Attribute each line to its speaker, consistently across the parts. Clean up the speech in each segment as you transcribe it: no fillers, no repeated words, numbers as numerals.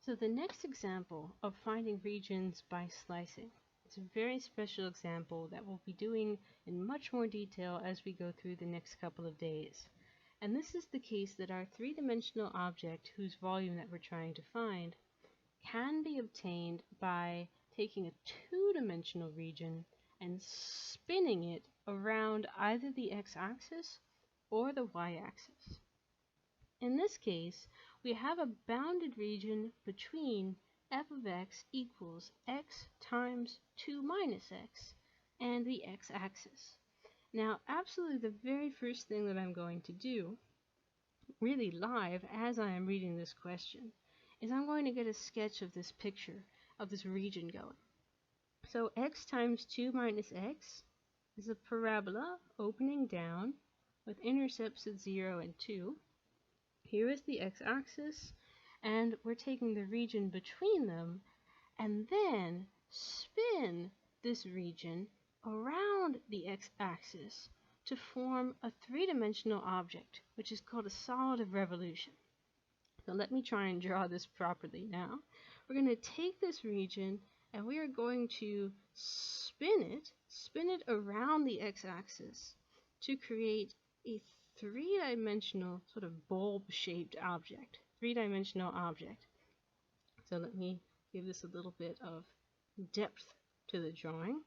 Speaker 1: So the next example of finding regions by slicing is a very special example that we'll be doing in much more detail as we go through the next couple of days. And this is the case that our three-dimensional object, whose volume that we're trying to find, can be obtained by taking a two-dimensional region and spinning it around either the x-axis or the y-axis. In this case, we have a bounded region between f of x equals x times 2 minus x and the x-axis. Now, absolutely the very first thing that I'm going to do, really live as I am reading this question, is I'm going to get a sketch of this picture of this region going. So x times 2 minus x is a parabola opening down with intercepts at 0 and 2. Here is the x-axis, and we're taking the region between them, and then spin this region around the x-axis to form a three-dimensional object, which is called a solid of revolution. So let me try and draw this properly now. We're going to take this region, and we are going to spin it around the x-axis to create a three-dimensional sort of bulb-shaped object, three-dimensional object. So let me give this a little bit of depth to the drawing.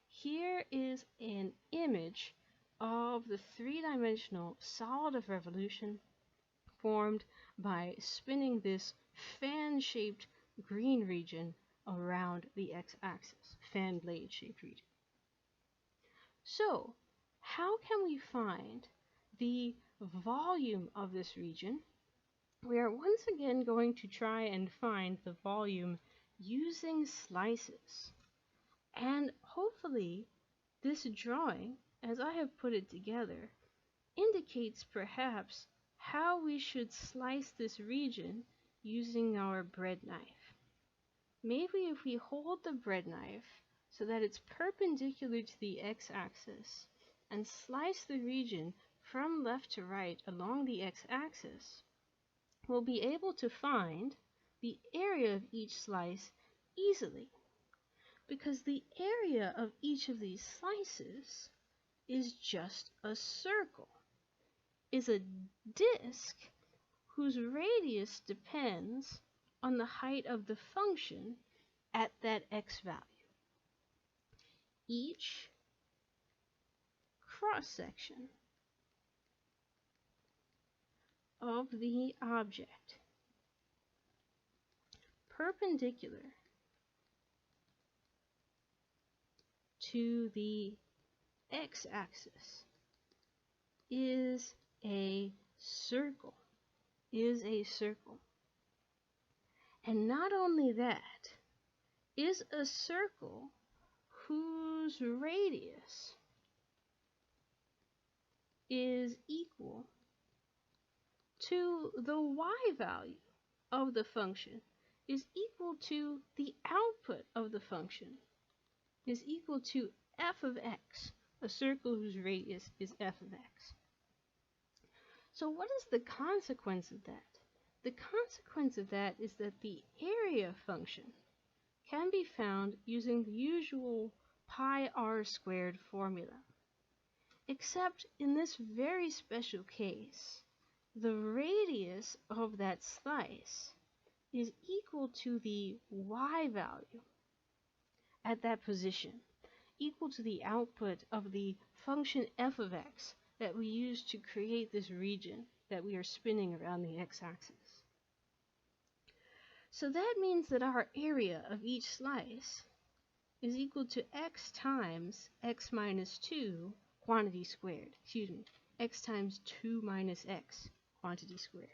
Speaker 1: Here is an image of the three-dimensional solid of revolution formed by spinning this fan-shaped green region around the x-axis, fan blade-shaped region. So, how can we find the volume of this region? We are once again going to try and find the volume using slices. And hopefully this drawing, as I have put it together, indicates perhaps how we should slice this region using our bread knife. Maybe if we hold the bread knife so that it's perpendicular to the x-axis and slice the region from left to right along the x-axis, we'll be able to find the area of each slice easily, because the area of each of these slices is just a circle, is a disk whose radius depends on the height of the function at that x value. Each cross-section of the object perpendicular to the x-axis is a circle, And not only that, is a circle whose radius is equal to the y value of the function, is equal to the output of the function, is equal to f of x, a circle whose radius is f of x. So what is the consequence of that? The consequence of that is that the area function can be found using the usual pi r squared formula. Except in this very special case, the radius of that slice is equal to the y value at that position, equal to the output of the function f of x that we use to create this region that we are spinning around the x-axis. So that means that our area of each slice is equal to x times x minus 2 quantity squared, x times 2 minus x quantity squared.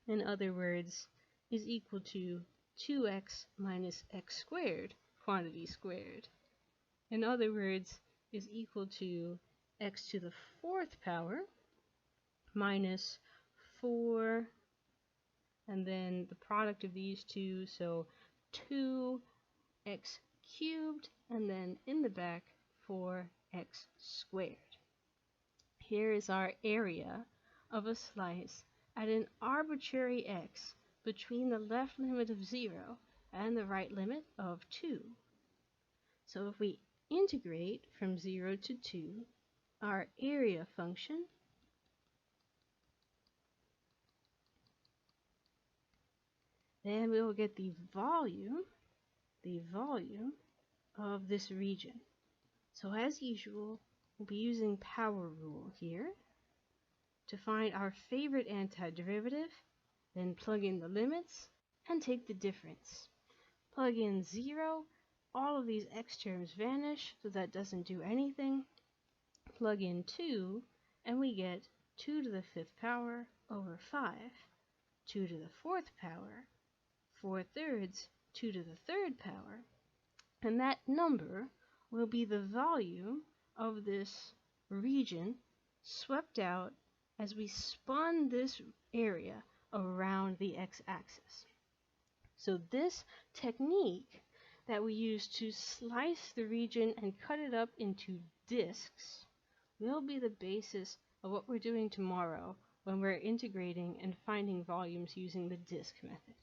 Speaker 1: In other words, is equal to 2x minus x squared quantity squared. In other words, is equal to x to the 4th power minus 4, and then the product of these two, so 2x cubed, and then in the back 4x squared. Here is our area of a slice at an arbitrary x between the left limit of 0 and the right limit of 2. So if we integrate from 0 to 2, our area function then we will get the volume of this region. So as usual, we'll be using power rule here to find our favorite antiderivative, then plug in the limits and take the difference. Plug in 0, all of these x terms vanish, so that doesn't do anything. Plug in 2, and we get 2 to the 5th power over 5. 2 to the 4th power, 4/3, 2 to the 3rd power, and that number will be the volume of this region swept out as we spun this area around the x-axis. So this technique that we use to slice the region and cut it up into disks will be the basis of what we're doing tomorrow when we're integrating and finding volumes using the disk method.